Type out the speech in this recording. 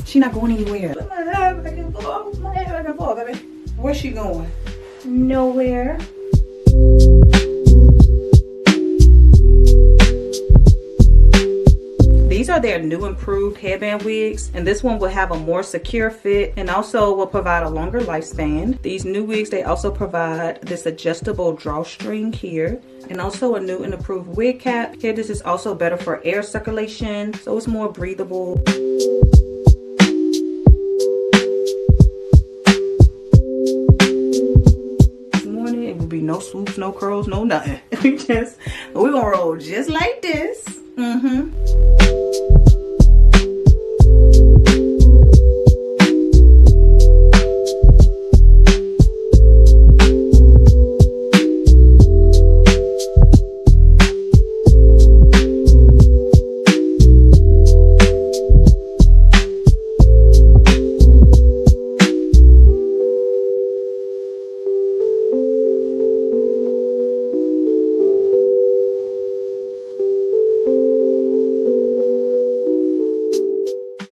She not going anywhere. Put my hair back and forth. My hair back and forth, baby. Where's she going? Nowhere. These are their new improved headband wigs, and this one will have a more secure fit and also will provide a longer lifespan. These new wigs, they also provide this adjustable drawstring here and also a new and improved wig cap. Here, this is also better for air circulation, so it's more breathable. This morning, it will be no swoops, no curls, no nothing. We're gonna roll just like this.